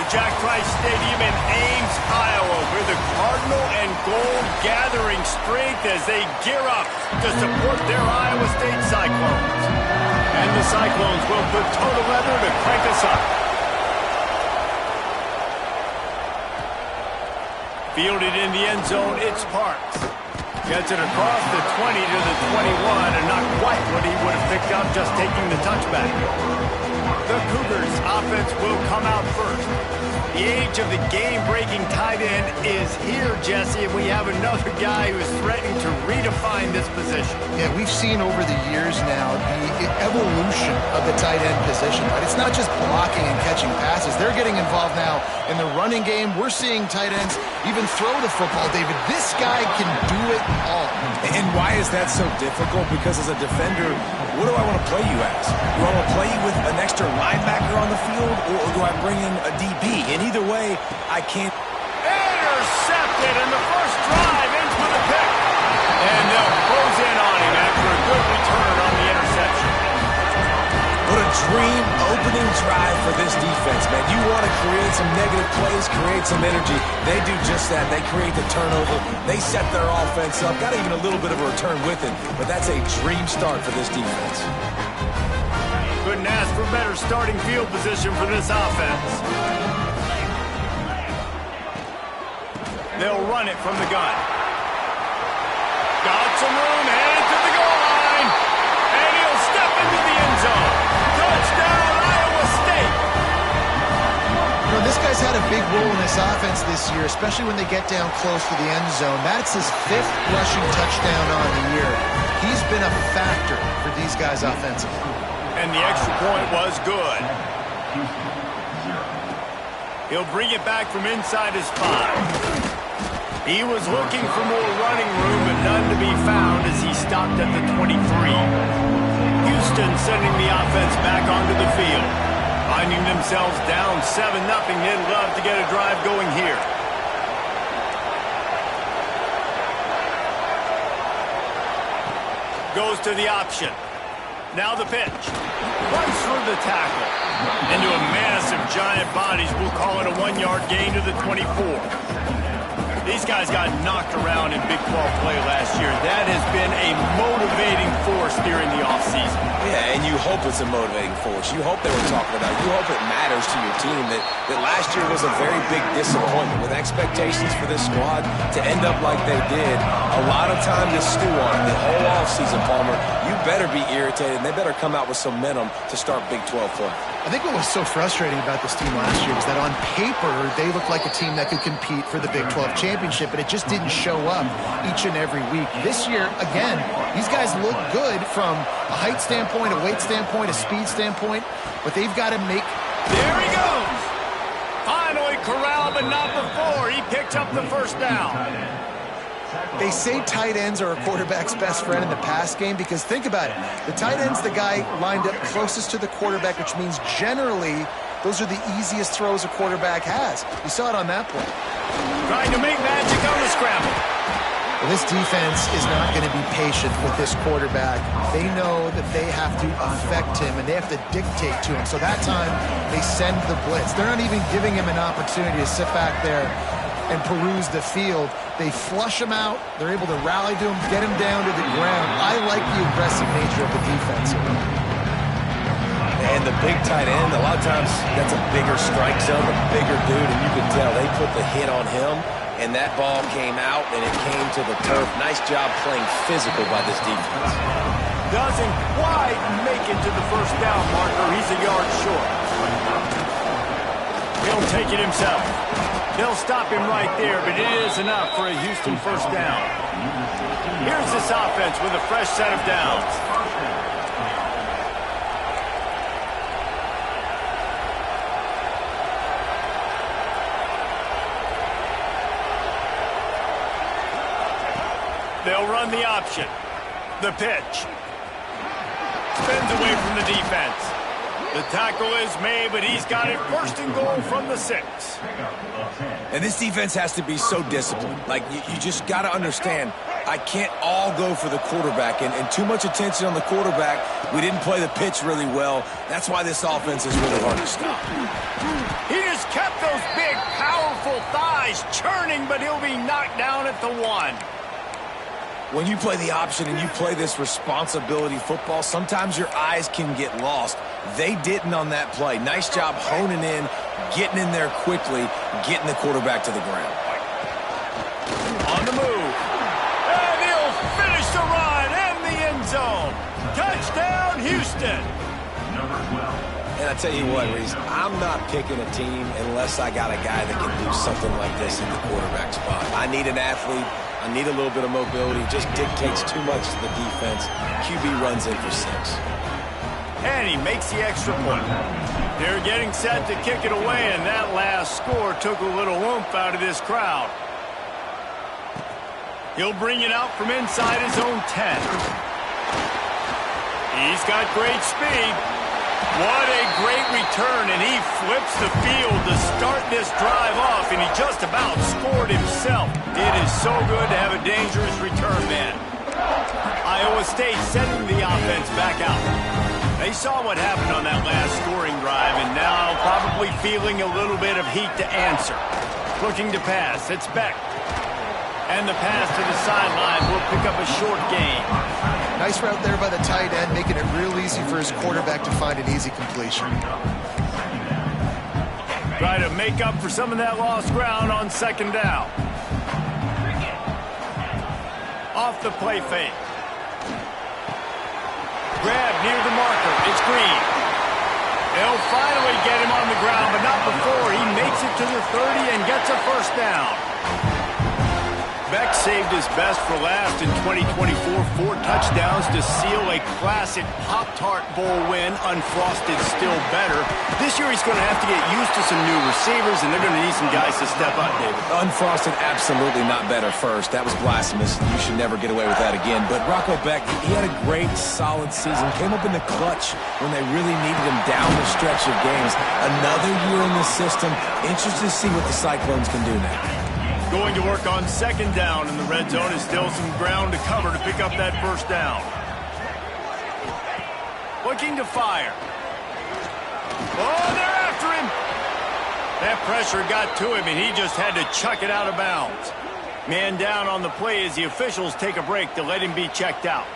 Jack Trice Stadium in Ames, Iowa, where the Cardinal and Gold gathering strength as they gear up to support their Iowa State Cyclones. And the Cyclones will put total leather to crank us up. Fielded in the end zone, it's Parks. Gets it across the 20 to the 21, and not quite what he would have picked up just taking the touchback. The Cougars offense will come out first. The age of the game-breaking tight end is here, Jesse, and we have another guy who is threatening to redefine this position. Yeah, we've seen over the years now the evolution of the tight end position, right? It's not just blocking and catching passes. They're getting involved now in the running game. We're seeing tight ends even throw the football, David. This guy can do it all. And why is that so difficult? Because as a defender, what do I want to play you as? Do I want to play you with an extra linebacker on the field, or do I bring in a DB? And either way, I can't. Intercepted, and the first drive ends with a pick. And they'll close in on him after a good return on the interception. What a dream opening drive for this defense, man. You want to create some negative plays, create some energy. They do just that. They create the turnover. They set their offense up. Got even a little bit of a return with it, but that's a dream start for this defense. Couldn't ask for better starting field position for this offense. They'll run it from the gun. Got some room, headed to the goal line. And he'll step into the end zone. Touchdown, Iowa State. You know, this guy's had a big role in this offense this year, especially when they get down close to the end zone. That's his 5th rushing touchdown on the year. He's been a factor for these guys offensively. And the extra point was good. He'll bring it back from inside his 5. He was looking for more running room, but none to be found as he stopped at the 23. Houston sending the offense back onto the field. Finding themselves down 7-0, they'd love to get a drive going here. Goes to the option. Now the pitch. Runs through the tackle. Into a massive giant bodies. We'll call it a 1-yard gain to the 24. These guys got knocked around in Big 12 play last year. That has been a motivating force during the offseason. Yeah, and you hope it's a motivating force. You hope they were talking about it. You hope it matters to your team that last year was a very big disappointment with expectations for this squad to end up like they did. A lot of time to stew on it. The whole offseason, Palmer, you better be irritated, and they better come out with some momentum to start Big 12 play. I think what was so frustrating about this team last year was that on paper, they looked like a team that could compete for the Big 12 championship, but it just didn't show up each and every week. This year, again, these guys look good from a height standpoint, a weight standpoint, a speed standpoint, but they've got to make... There he goes! Finally corralled, but not before. He picked up the first down. They say tight ends are a quarterback's best friend in the pass game because think about it. The tight end's the guy lined up closest to the quarterback, which means generally those are the easiest throws a quarterback has. You saw it on that play. Trying to make magic on the scramble. Well, this defense is not going to be patient with this quarterback. They know that they have to affect him and they have to dictate to him. So that time they send the blitz. They're not even giving him an opportunity to sit back there and peruse the field. They flush him out. They're able to rally to him, get him down to the ground. I like the aggressive nature of the defense here. And the big tight end, a lot of times that's a bigger strike zone, a bigger dude, and you can tell they put the hit on him, and that ball came out, and it came to the turf. Nice job playing physical by this defense. Doesn't quite make it to the first down marker. He's a yard short. He'll take it himself. They'll stop him right there, but it is enough for a Houston first down. Here's this offense with a fresh set of downs. They'll run the option. The pitch. Spins away from the defense. The tackle is made, but he's got it first and goal from the 6. And this defense has to be so disciplined. Like, you just got to understand, I can't all go for the quarterback, and too much attention on the quarterback. We didn't play the pitch really well. That's why this offense is really hard to stop. He just kept those big, powerful thighs churning, but he'll be knocked down at the 1. When you play the option and you play this responsibility football, sometimes your eyes can get lost. They didn't on that play. Nice job honing in, getting in there quickly, getting the quarterback to the ground. On the move. And he'll finish the run in the end zone. Touchdown, Houston. And I tell you what, Reese, I'm not picking a team unless I got a guy that can do something like this in the quarterback spot. I need an athlete. I need a little bit of mobility. Just dictates too much to the defense. QB runs in for 6. And he makes the extra point. They're getting set to kick it away, and that last score took a little oomph out of this crowd. He'll bring it out from inside his own 10. He's got great speed. What a great return, and he flips the field to start this drive off, and he just about scored himself. It is so good to have a dangerous return man. Iowa State sending the offense back out. They saw what happened on that last scoring drive, and now probably feeling a little bit of heat to answer. Looking to pass, it's Beck. And the pass to the sideline will pick up a short gain. Nice route there by the tight end, making it real easy for his quarterback to find an easy completion. Try to make up for some of that lost ground on second down. Off the play fake. Grab near the marker. It's Green. They'll finally get him on the ground, but not before he makes it to the 30 and gets a first down. Beck saved his best for last in 2024. 4 touchdowns to seal a classic Pop-Tart Bowl win. Unfrosted still better. This year he's going to have to get used to some new receivers, and they're going to need some guys to step up, David. Unfrosted, absolutely not better first. That was blasphemous. You should never get away with that again. But Rocco Beck, he had a great, solid season. Came up in the clutch when they really needed him down the stretch of games. Another year in the system. Interested to see what the Cyclones can do now. Going to work on second down in the red zone. Is still some ground to cover to pick up that first down. Looking to fire. Oh, they're after him. That pressure got to him, and he just had to chuck it out of bounds. Man down on the play as the officials take a break to let him be checked out.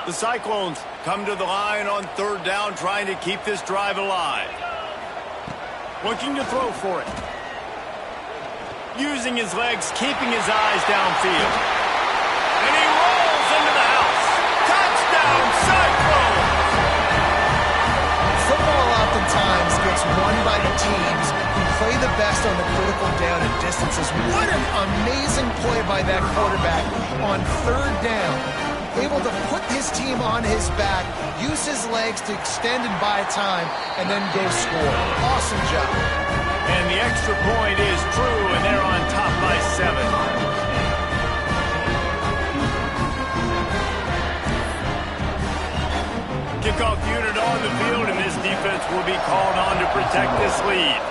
The Cyclones come to the line on third down, trying to keep this drive alive. Looking to throw for it. Using his legs, keeping his eyes downfield. And he rolls into the house. Touchdown, Cyclones! Football oftentimes gets won by the teams who play the best on the critical down and distances. What an amazing play by that quarterback on third down. Able to put his team on his back, use his legs to extend and buy time, and then go score. Awesome job. And the extra point is true, and they're on top by 7. Kickoff unit on the field, and this defense will be called on to protect this lead.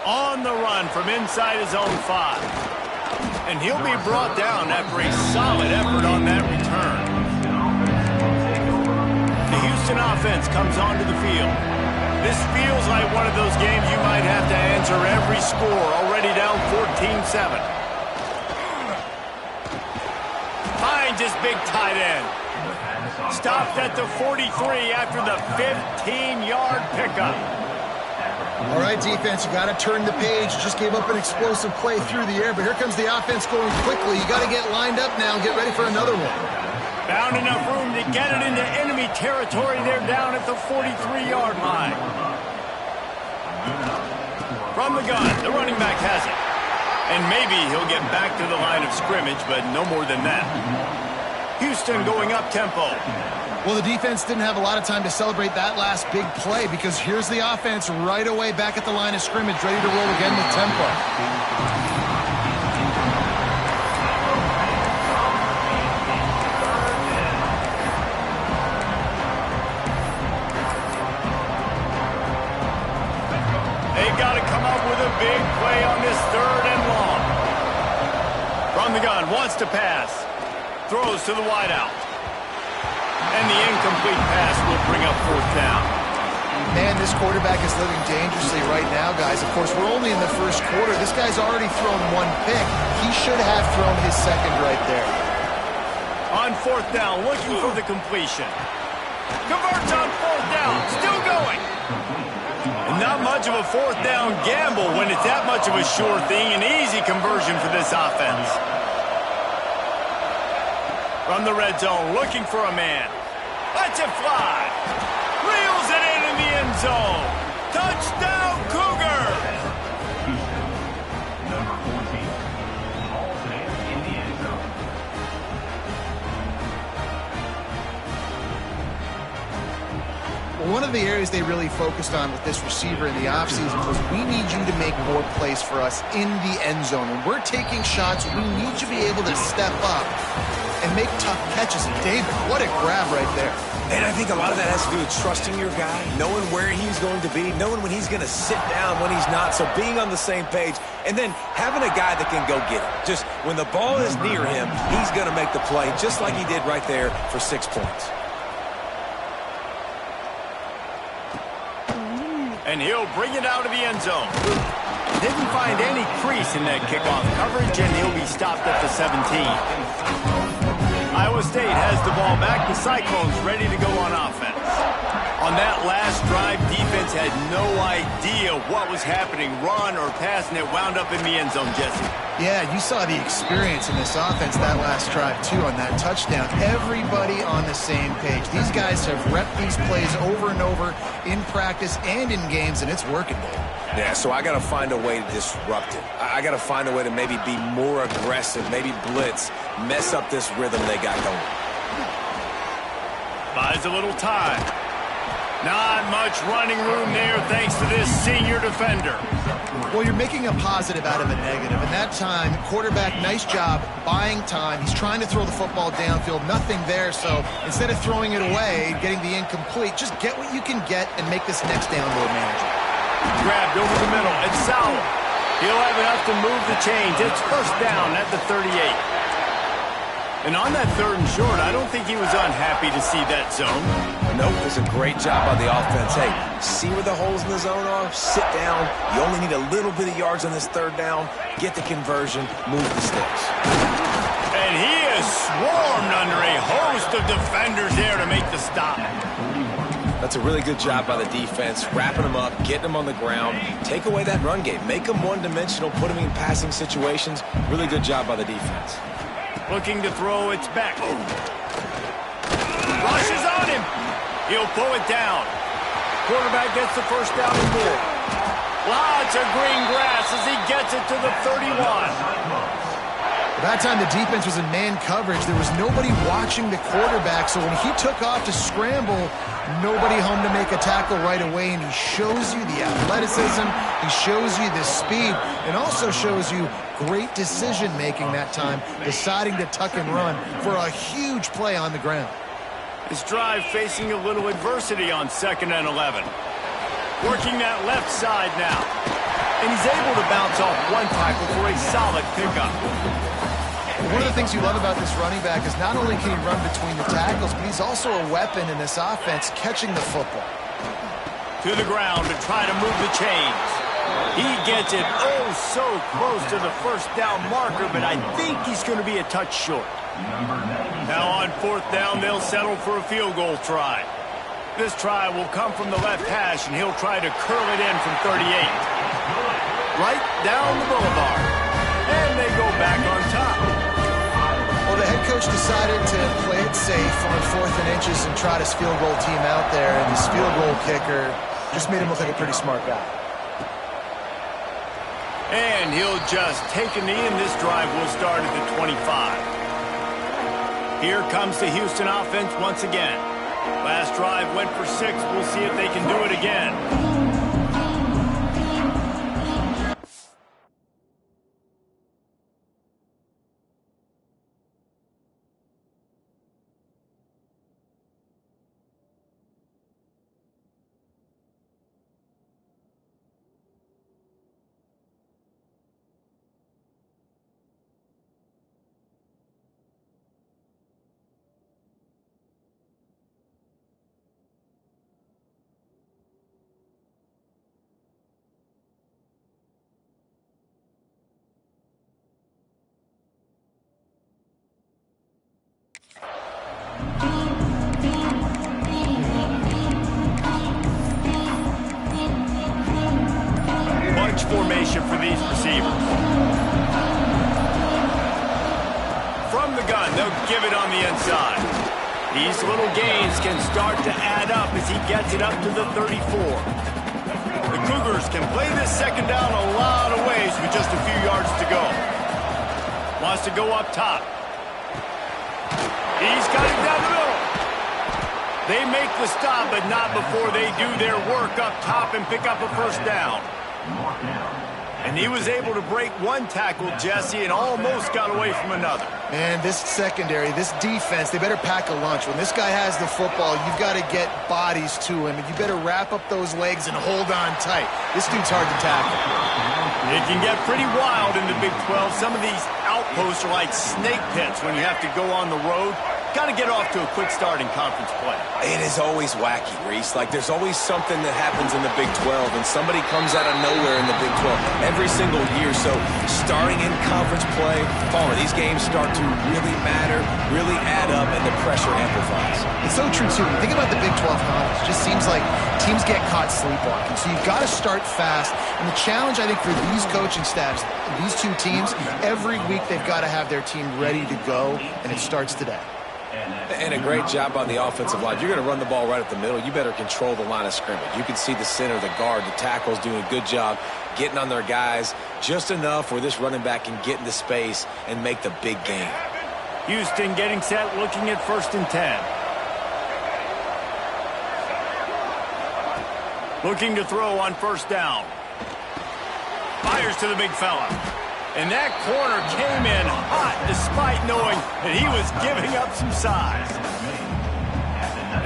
On the run from inside his own 5. And he'll be brought down after a solid effort on that return. The Houston offense comes onto the field. This feels like one of those games you might have to answer every score, already down 14-7. Finds his big tight end. Stopped at the 43 after the 15-yard pickup. All right, defense, you got to turn the page. Just gave up an explosive play through the air, but here comes the offense going quickly. You got to get lined up now and get ready for another one. Found enough room to get it into enemy territory. They're down at the 43-yard line. From the gun, the running back has it. And maybe he'll get back to the line of scrimmage, but no more than that. Houston going up tempo. Well, the defense didn't have a lot of time to celebrate that last big play because here's the offense right away back at the line of scrimmage, ready to roll again with tempo. got to come up with a big play on this 3rd and long. From the gun, wants to pass. Throws to the wideout. And the incomplete pass will bring up 4th down. Man, this quarterback is living dangerously right now, guys. Of course, we're only in the 1st quarter. This guy's already thrown 1 pick. He should have thrown his 2nd right there. On 4th down, looking for the completion. Converts on 4th down, still going. And not much of a 4th down gamble when it's that much of a sure thing. An easy conversion for this offense. From the red zone, looking for a man. Lets it fly. Reels it in the end zone. Touchdown, Cougars! Number 14, hauls it in the end zone. Well, one of the areas they really focused on with this receiver in the offseason was we need you to make more plays for us in the end zone. When we're taking shots, we need you to be able to step up and make tough catches. And David, what a grab right there. And I think a lot of that has to do with trusting your guy, knowing where he's going to be, knowing when he's going to sit down, when he's not. So being on the same page, and then having a guy that can go get it. Just when the ball is near him, he's going to make the play, just like he did right there for 6 points. And he'll bring it out of the end zone. Didn't find any crease in that kickoff coverage, and he'll be stopped at the 17. Iowa State has the ball back. The Cyclones ready to go on offense. On that last drive, defense had no idea what was happening, run or pass, and it wound up in the end zone, Jesse. Yeah, you saw the experience in this offense that last drive, too, on that touchdown. Everybody on the same page. These guys have repped these plays over and over in practice and in games, and it's working, Dave. Yeah, so I got to find a way to disrupt it. I got to find a way to maybe be more aggressive, maybe blitz, mess up this rhythm they got going. Buys a little time. Not much running room there thanks to this senior defender. Well, you're making a positive out of a negative. And that time, quarterback, nice job buying time. He's trying to throw the football downfield. Nothing there. So instead of throwing it away, getting the incomplete, just get what you can get and make this next down more manageable. Grabbed over the middle. It's Sauer. He'll have enough to move the chains. It's 1st down at the 38. And on that 3rd and short, I don't think he was unhappy to see that zone. Nope, it's a great job by the offense. Hey, see where the holes in the zone are? Sit down. You only need a little bit of yards on this 3rd down. Get the conversion. Move the sticks. And he is swarmed under a host of defenders there to make the stop. That's a really good job by the defense, wrapping them up, getting them on the ground, take away that run game, make them one-dimensional, put them in passing situations. Really good job by the defense. Looking to throw, it's back. Rushes on him. He'll pull it down. Quarterback gets the 1st down and more. Lots of green grass as he gets it to the 31. That time the defense was in man coverage. There was nobody watching the quarterback, so when he took off to scramble, nobody home to make a tackle right away, and he shows you the athleticism, he shows you the speed, and also shows you great decision-making that time, deciding to tuck and run for a huge play on the ground. His drive facing a little adversity on 2nd and 11. Working that left side now. And he's able to bounce off one tackle for a solid pickup. One of the things you love about this running back is not only can he run between the tackles, but he's also a weapon in this offense, catching the football. To the ground to try to move the chains. He gets it so close to the 1st down marker, but I think he's going to be a touch short. Now on 4th down, they'll settle for a field goal try. This try will come from the left hash, and he'll try to curl it in from 38. Right down the boulevard. And they go back on top. Well, the head coach decided to play it safe on 4th and inches and trot his field goal team out there, and his field goal kicker just made him look like a pretty smart guy. And he'll just take a knee, and this drive will start at the 25. Here comes the Houston offense once again. Last drive went for 6. We'll see if they can do it again. formation for these receivers. From the gun, they'll give it on the inside. These little gains can start to add up as he gets it up to the 34. The Cougars can play this second down a lot of ways with just a few yards to go. Wants to go up top. He's got it down the middle. They make the stop, but not before they do their work up top and pick up a first down. And he was able to break one tackle, Jesse, and almost got away from another. And this secondary, this defense, they better pack a lunch. When this guy has the football, you've got to get bodies to him, and you better wrap up those legs and hold on tight. This dude's hard to tackle. It can get pretty wild in the Big 12. Some of these outposts are like snake pits when you have to go on the road. Got to get off to a quick start in conference play. It is always wacky, Reese. Like, there's always something that happens in the Big 12, and somebody comes out of nowhere in the Big 12 every single year. So, starting in conference play, Palmer, these games start to really matter, really add up, and the pressure amplifies. It's so true, too. When you think about the Big 12 conference, it just seems like teams get caught sleepwalking. So, you've got to start fast. And the challenge, I think, for these coaching staffs, these two teams, every week they've got to have their team ready to go, and it starts today. And a great job on the offensive line. You're going to run the ball right up the middle. You better control the line of scrimmage. You can see the center, the guard, the tackles doing a good job getting on their guys just enough where this running back can get into space and make the big game. Houston getting set, looking at 1st and 10. Looking to throw on 1st down. Fires to the big fella. And that corner came in hot despite knowing that he was giving up some size.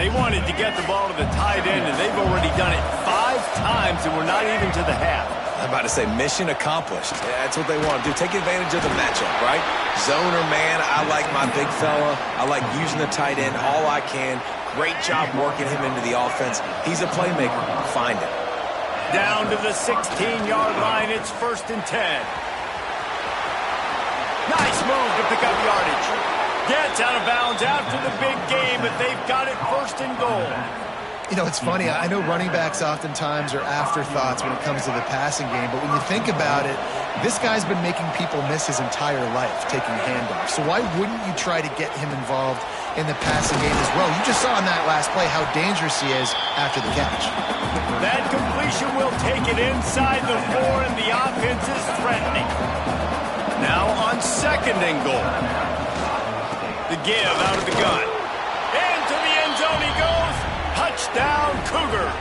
They wanted to get the ball to the tight end, and they've already done it 5 times, and we're not even to the half. I'm about to say mission accomplished. That's what they want to do. Take advantage of the matchup, right? Zone or man, I like my big fella. I like using the tight end all I can. Great job working him into the offense. He's a playmaker. Find him. Down to the 16-yard line. It's 1st and 10. Nice move to pick up yardage. Gets out of bounds after the big game, but they've got it 1st and goal. You know, it's funny. I know running backs oftentimes are afterthoughts when it comes to the passing game, but when you think about it, this guy's been making people miss his entire life taking handoffs. So why wouldn't you try to get him involved in the passing game as well? You just saw in that last play how dangerous he is after the catch. That completion will take it inside the 4, and the offense is threatening. Now on 2nd and goal. The give out of the gun. Into the end zone he goes. Touchdown, Cougars.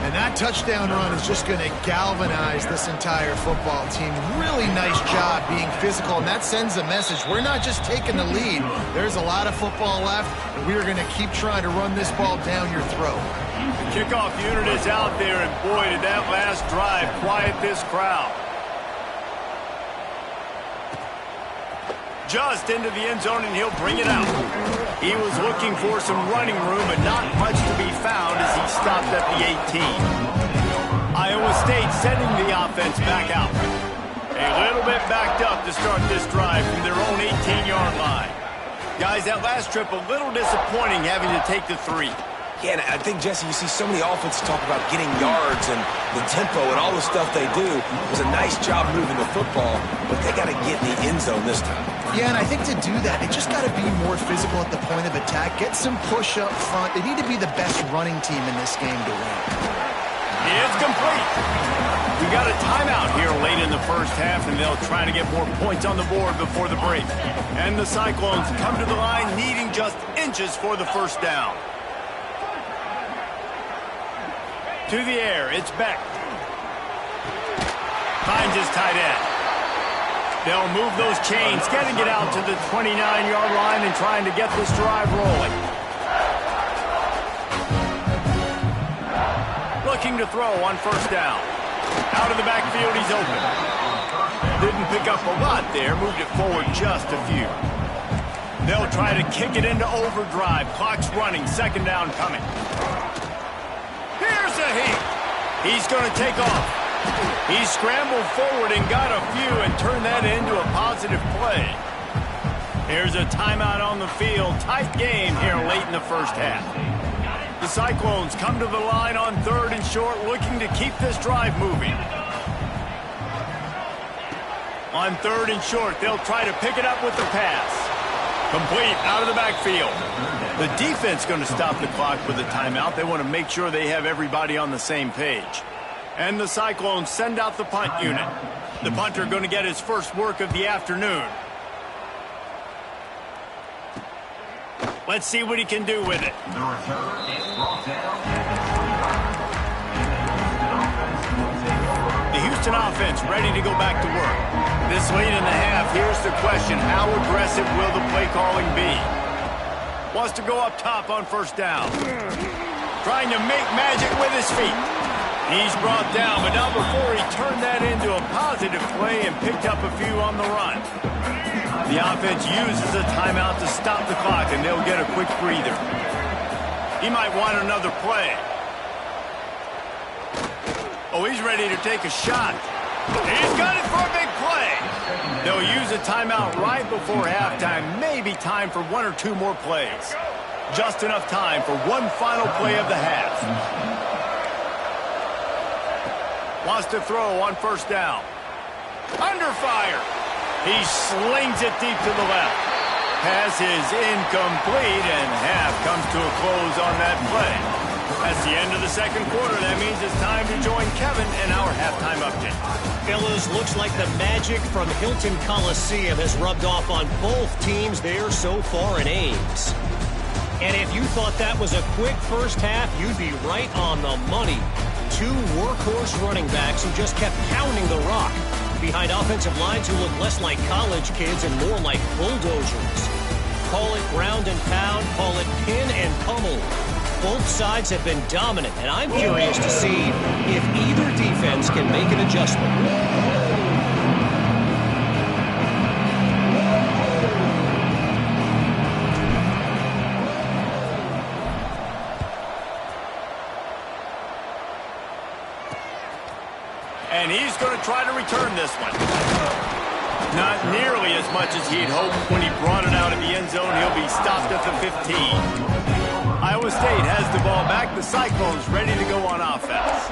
And that touchdown run is just going to galvanize this entire football team. Really nice job being physical, and that sends a message. We're not just taking the lead. There's a lot of football left, and we are going to keep trying to run this ball down your throat. The kickoff unit is out there, and boy, did that last drive quiet this crowd. Just into the end zone, and he'll bring it out. He was looking for some running room, but not much to be found as he stopped at the 18. Iowa State sending the offense back out. A little bit backed up to start this drive from their own 18-yard line. Guys, that last trip a little disappointing having to take the 3. Yeah, and I think, Jesse, you see so many offenses talk about getting yards and the tempo and all the stuff they do. It was a nice job moving the football, but they got to get in the end zone this time. Yeah, and I think to do that, they just got to be more physical at the point of attack, get some push up front. They need to be the best running team in this game to win. It's complete. We got a timeout here late in the first half, and they'll try to get more points on the board before the break. And the Cyclones come to the line needing just inches for the first down. To the air, it's Beck. Finds his tight end. They'll move those chains, getting it out to the 29-yard line and trying to get this drive rolling. Looking to throw on 1st down. Out of the backfield, he's open. Didn't pick up a lot there, moved it forward just a few. They'll try to kick it into overdrive. Clock's running, 2nd down coming. Here's a heat. He's going to take off. He scrambled forward and got a few and turned that into a positive play. Here's a timeout on the field. Tight game here late in the first half. The Cyclones come to the line on 3rd and short, looking to keep this drive moving. On 3rd and short, they'll try to pick it up with the pass. Complete out of the backfield. The defense going to stop the clock with a timeout. They want to make sure they have everybody on the same page. And the Cyclones send out the punt unit. The punter going to get his first work of the afternoon. Let's see what he can do with it. The return is brought down. The Houston offense ready to go back to work. This late in the half, here's the question. How aggressive will the play calling be? Wants to go up top on 1st down. Trying to make magic with his feet. He's brought down, but now before he turned that into a positive play and picked up a few on the run. The offense uses a timeout to stop the clock, and they'll get a quick breather. He might want another play. Oh, he's ready to take a shot. He's got it for a big play. They'll use a timeout right before halftime. Maybe time for 1 or 2 more plays. Just enough time for one final play of the half. Wants to throw on 1st down. Under fire. He slings it deep to the left. Pass is incomplete, and half comes to a close on that play. That's the end of the 2nd quarter. That means it's time to join Kevin in our halftime update. Fellas, looks like the magic from Hilton Coliseum has rubbed off on both teams there so far in Ames. And if you thought that was a quick first half, you'd be right on the money. 2 workhorse running backs who just kept pounding the rock behind offensive lines who look less like college kids and more like bulldozers. Call it ground and pound, call it pin and pummel. Both sides have been dominant, and I'm curious to see if either defense can make an adjustment. And he's going to try to return this one. Not nearly as much as he'd hoped when he brought it out of the end zone. He'll be stopped at the 15. Iowa State has the ball back. The Cyclones ready to go on offense.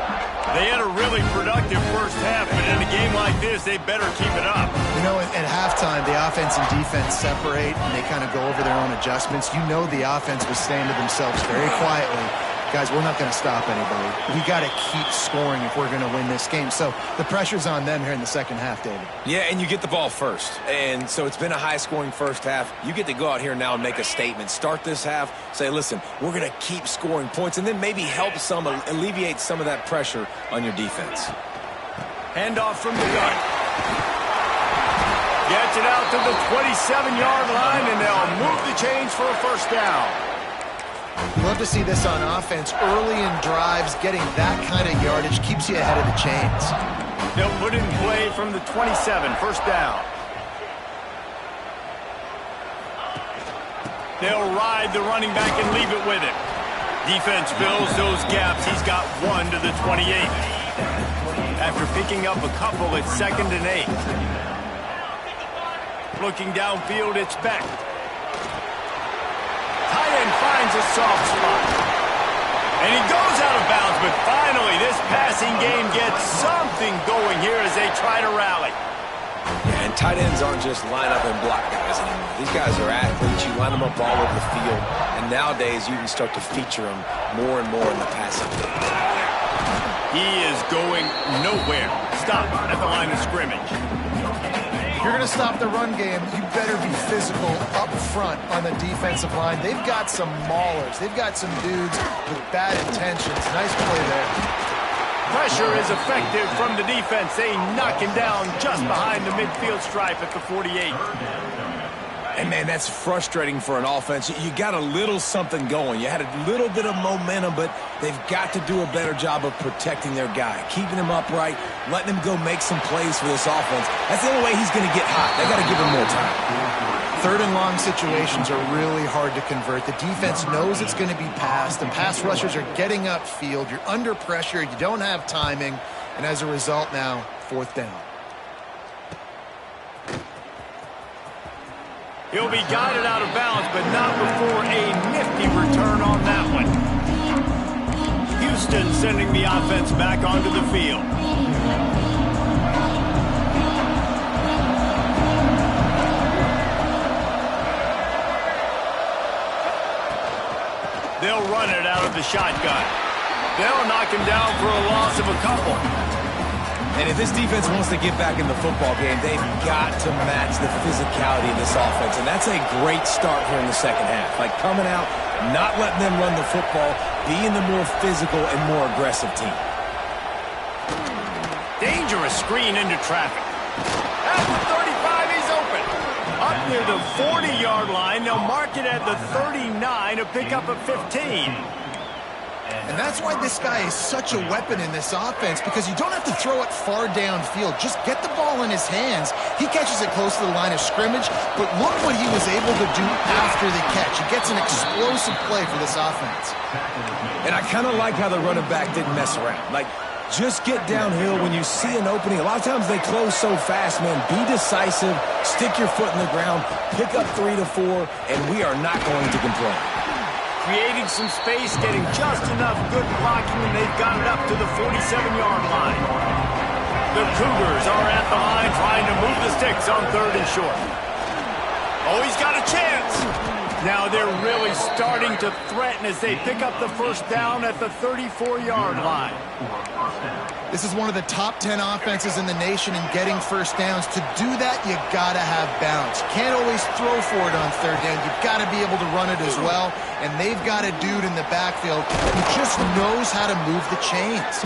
They had a really productive first half, but in a game like this, they better keep it up. You know, at halftime, the offense and defense separate, and they kind of go over their own adjustments. You know the offense was saying to themselves very quietly, guys, we're not going to stop anybody. We got to keep scoring if we're going to win this game. So the pressure's on them here in the 2nd half, David. Yeah, and you get the ball first. And so it's been a high-scoring first half. You get to go out here now and make a statement. Start this half, say, listen, we're going to keep scoring points, and then maybe help alleviate some of that pressure on your defense. Handoff from the gun. Gets it out to the 27-yard line, and they'll move the chains for a 1st down. You love to see this on offense. Early in drives, getting that kind of yardage keeps you ahead of the chains. They'll put it in play from the 27, 1st down. They'll ride the running back and leave it with him. Defense fills those gaps. He's got 1 to the 28. After picking up a couple, it's 2nd and 8. Looking downfield, it's Beck. Tight end finds a soft spot. And he goes out of bounds, but finally this passing game gets something going here as they try to rally. Yeah, and tight ends aren't just line up and block guys anymore. These guys are athletes. You line them up all over the field. And nowadays you can start to feature them more and more in the passing game. He is going nowhere. Stop at the line of scrimmage. If you're going to stop the run game, you better be physical up front on the defensive line. They've got some maulers. They've got some dudes with bad intentions. Nice play there. Pressure is effective from the defense. They knock him down just behind the midfield stripe at the 48. And, man, that's frustrating for an offense. You got a little something going. You had a little bit of momentum, but they've got to do a better job of protecting their guy, keeping him upright, letting him go make some plays for this offense. That's the only way he's going to get hot. They got to give him more time. 3rd and long situations are really hard to convert. The defense knows it's going to be passed. The pass rushers are getting upfield. You're under pressure. You don't have timing. And as a result now, 4th down. He'll be guided out of bounds, but not before a nifty return on that one. Houston sending the offense back onto the field. They'll run it out of the shotgun. They'll knock him down for a loss of a couple. And if this defense wants to get back in the football game, they've got to match the physicality of this offense. And that's a great start here in the second half. Like coming out, not letting them run the football, being the more physical and more aggressive team. Dangerous screen into traffic. At the 35, he's open. Up near the 40-yard line, they'll mark it at the 39, a pickup of 15. And that's why this guy is such a weapon in this offense, because you don't have to throw it far downfield. Just get the ball in his hands. He catches it close to the line of scrimmage, but look what he was able to do after the catch. He gets an explosive play for this offense. And I kind of like how the running back didn't mess around. Like, just get downhill when you see an opening. A lot of times they close so fast, man. Be decisive, stick your foot in the ground, pick up 3 to 4, and we are not going to complain. Creating some space, getting just enough good blocking, and they've got it up to the 47-yard line. The Cougars are at the line trying to move the sticks on 3rd and short. Oh, he's got a chance. Now they're really starting to threaten as they pick up the first down at the 34-yard line. This is one of the top 10 offenses in the nation in getting first downs. To do that, you got to have balance. You can't always throw for it on 3rd down. You've got to be able to run it as well. And they've got a dude in the backfield who just knows how to move the chains.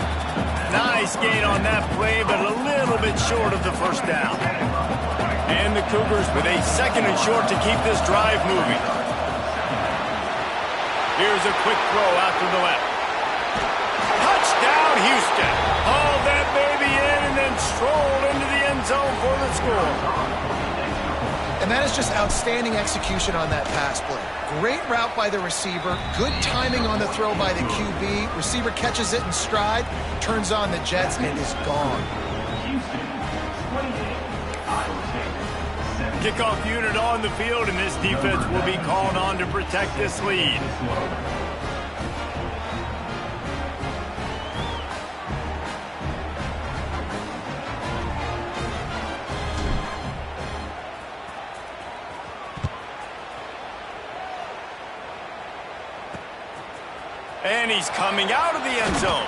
Nice gain on that play, but a little bit short of the first down. And the Cougars with a 2nd and short to keep this drive moving. Here's a quick throw out to the left. Touchdown, Houston. Haul that baby in and then stroll into the end zone for the score. And that is just outstanding execution on that pass play. Great route by the receiver. Good timing on the throw by the QB. Receiver catches it in stride, turns on the jets, and is gone. Kickoff unit on the field, and this defense will be called on to protect this lead. And he's coming out of the end zone.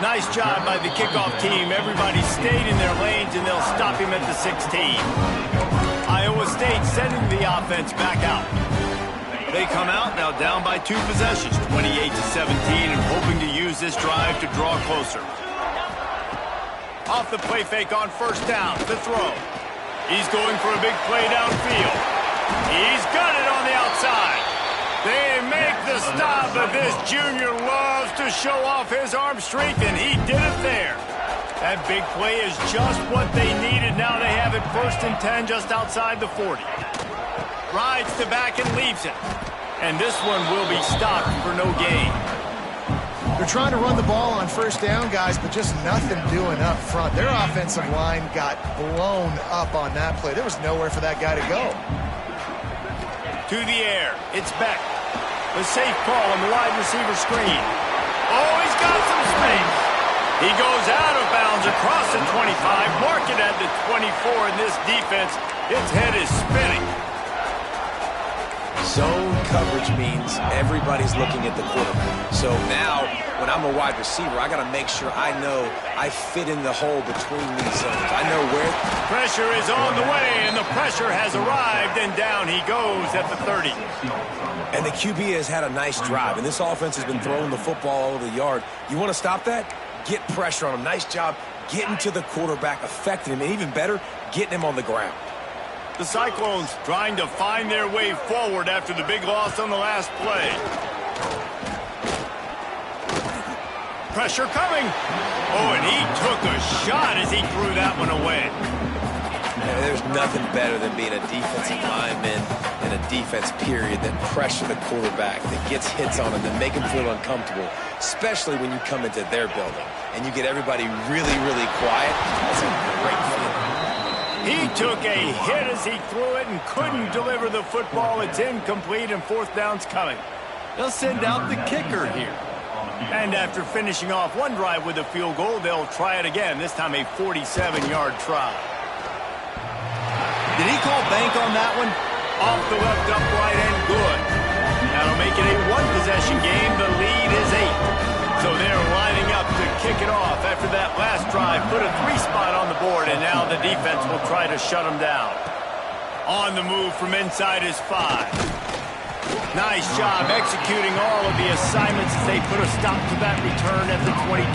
Nice job by the kickoff team. Everybody stayed in their lanes, and they'll stop him at the 16. Iowa State sending the offense back out. They come out now down by 2 possessions, 28-17, and hoping to use this drive to draw closer. Off the play fake on first down, the throw. He's going for a big play downfield. He's got it on the outside. They make the stop, but this junior loves to show off his arm strength, and he did it there. That big play is just what they needed. Now they have it 1st and 10 just outside the 40. Rides to back and leaves it. And this one will be stopped for no gain. They're trying to run the ball on first down, guys, but just nothing doing up front. Their offensive line got blown up on that play. There was nowhere for that guy to go. To the air, it's Beck. The safe call on the wide receiver screen. Oh, he's got some space. He goes out of bounds across the 25, mark it at the 24, and this defense, its head is spinning. Zone coverage means everybody's looking at the quarterback. So now, when I'm a wide receiver, I got to make sure I know I fit in the hole between these zones. I know where. Pressure is on the way, and the pressure has arrived, and down he goes at the 30. And the QB has had a nice drive, and this offense has been throwing the football all over the yard. You want to stop that? Get pressure on him. Nice job getting to the quarterback, affecting him, and even better, getting him on the ground. The Cyclones trying to find their way forward after the big loss on the last play. Pressure coming. Oh, and he took a shot as he threw that one away. Yeah, there's nothing better than being a defensive lineman in a defense period that pressure the quarterback, that gets hits on him, that make him feel uncomfortable, especially when you come into their building and you get everybody really, really quiet. That's a great feeling. He took a hit as he threw it and couldn't deliver the football. It's incomplete, and 4th down's coming. They'll send out the kicker here. And after finishing off one drive with a field goal, they'll try it again, this time a 47-yard try. Did he call bank on that one? Off the left upright and good. That'll make it a one-possession game. The lead is 8. So they're lining up to kick it off after that last drive. Put a 3 spot on the board, and now the defense will try to shut them down. On the move from inside is 5. Nice job executing all of the assignments as they put a stop to that return at the 22.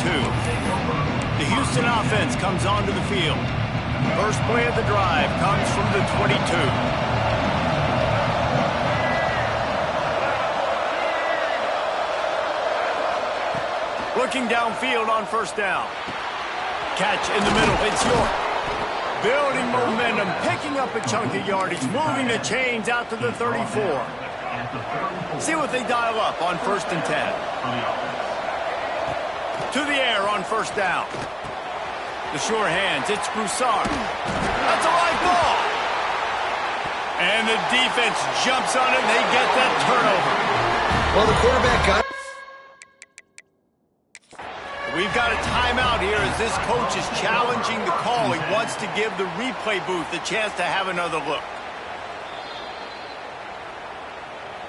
The Houston offense comes onto the field. First play of the drive comes from the 22. Looking downfield on first down. Catch in the middle. It's York. Building momentum, picking up a chunk of yardage, moving the chains out to the 34. See what they dial up on 1st and 10. To the air on first down. The sure hands, it's Broussard. That's a live ball. And the defense jumps on it, and they get that turnover. Well, the quarterback got... We've got a timeout here as this coach is challenging the call. He wants to give the replay booth a chance to have another look.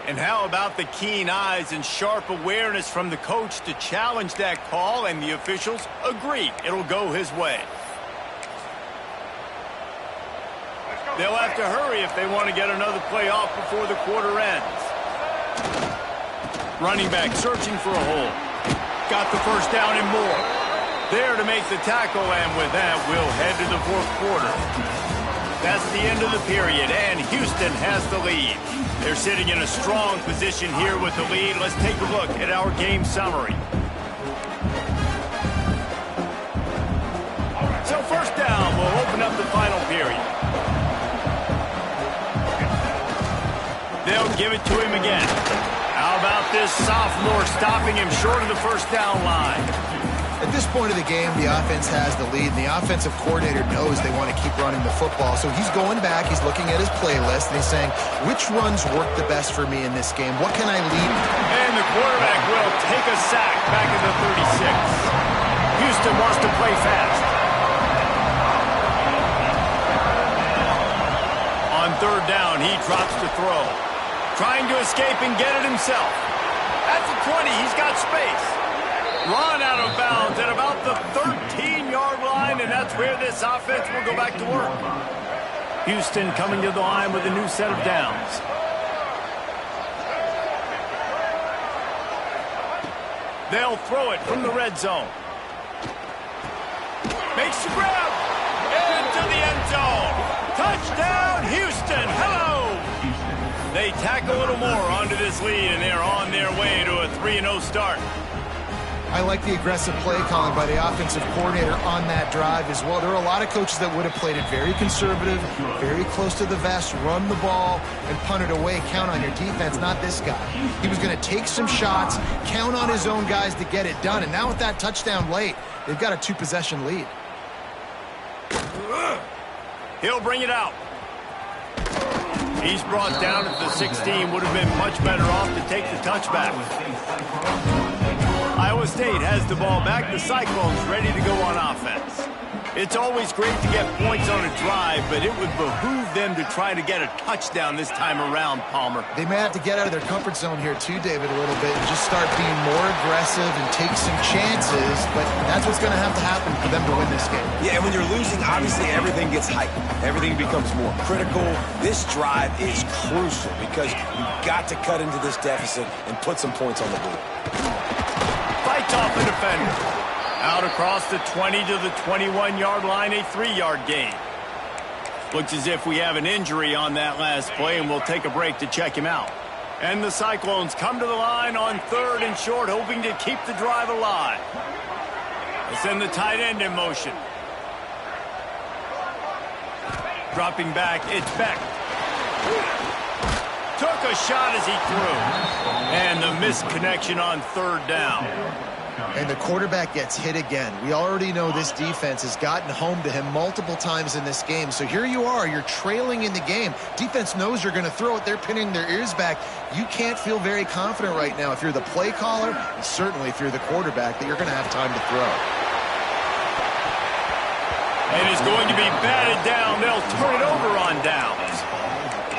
And how about the keen eyes and sharp awareness from the coach to challenge that call, and the officials agree it'll go his way. They'll have to hurry if they want to get another play off before the quarter ends. Running back searching for a hole. Got the first down and more. There to make the tackle, and with that, we'll head to the 4th quarter. That's the end of the period, and Houston has the lead. They're sitting in a strong position here with the lead. Let's take a look at our game summary. So first down, we'll open up the final period. They'll give it to him again. How about this sophomore stopping him short of the first down line? At this point of the game, the offense has the lead, and the offensive coordinator knows they want to keep running the football. So he's going back, he's looking at his playlist, and he's saying, which runs work the best for me in this game? What can I lead? And the quarterback will take a sack back at the 36. Houston wants to play fast. On 3rd down, he drops to throw. Trying to escape and get it himself. At the 20, he's got space. Run out of bounds at about the 13-yard line, and that's where this offense will go back to work. Houston coming to the line with a new set of downs. They'll throw it from the red zone. Makes the grab. Into the end zone. Touchdown, Houston. Hello. They tack a little more onto this lead, and they're on their way to a 3-0 start. I like the aggressive play calling by the offensive coordinator on that drive as well. There are a lot of coaches that would have played it very conservative, very close to the vest, run the ball, and punt it away. Count on your defense, not this guy. He was going to take some shots, count on his own guys to get it done. And now with that touchdown late, they've got a 2-possession lead. He'll bring it out. He's brought down at the 16. Would have been much better off to take the touchback. Iowa State has the ball back. The Cyclones ready to go on offense. It's always great to get points on a drive, but it would behoove them to try to get a touchdown this time around, Palmer. They may have to get out of their comfort zone here too, David, a little bit, and just start being more aggressive and take some chances, but that's what's going to have to happen for them to win this game. Yeah, and when you're losing, obviously everything gets heightened. Everything becomes more critical. This drive is crucial because you've got to cut into this deficit and put some points on the board. Fights off the defender. Out across the 20 to the 21-yard line, a 3-yard gain. Looks as if we have an injury on that last play, and we'll take a break to check him out. And the Cyclones come to the line on 3rd and short, hoping to keep the drive alive. They send the tight end in motion. Dropping back, it's Beck. Took a shot as he threw. And the missed connection on 3rd down. And the quarterback gets hit again. We already know this defense has gotten home to him multiple times in this game. So here you are, you're trailing in the game. Defense knows you're going to throw it. They're pinning their ears back. You can't feel very confident right now if you're the play caller, and certainly if you're the quarterback, that you're going to have time to throw. And it's going to be batted down. They'll turn it over on downs.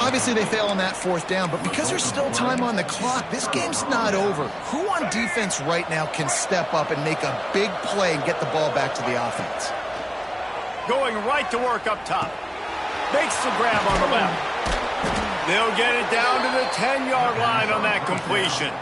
Obviously, they fail on that fourth down, but because there's still time on the clock, this game's not over. Who on defense right now can step up and make a big play and get the ball back to the offense? Going right to work up top. Makes the grab on the left. They'll get it down to the 10-yard line on that completion.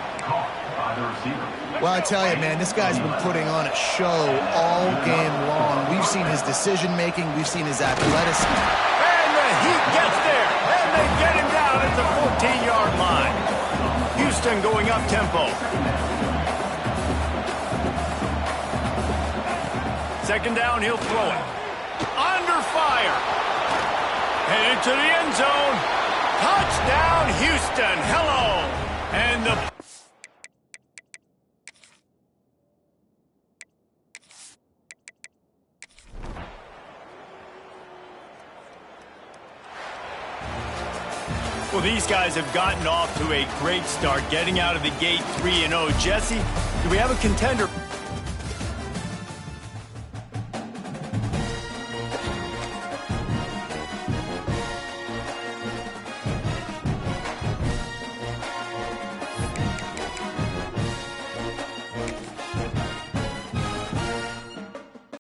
Well, I tell you, man, this guy's been putting on a show all game long. We've seen his decision-making. We've seen his athleticism. And the Heat gets there. And they get him down at the 14-yard line. Houston going up-tempo. Second down, he'll throw it. Under fire. And into the end zone. Touchdown, Houston. Hello. And the... Well, these guys have gotten off to a great start, getting out of the gate 3-0. Jesse, do we have a contender?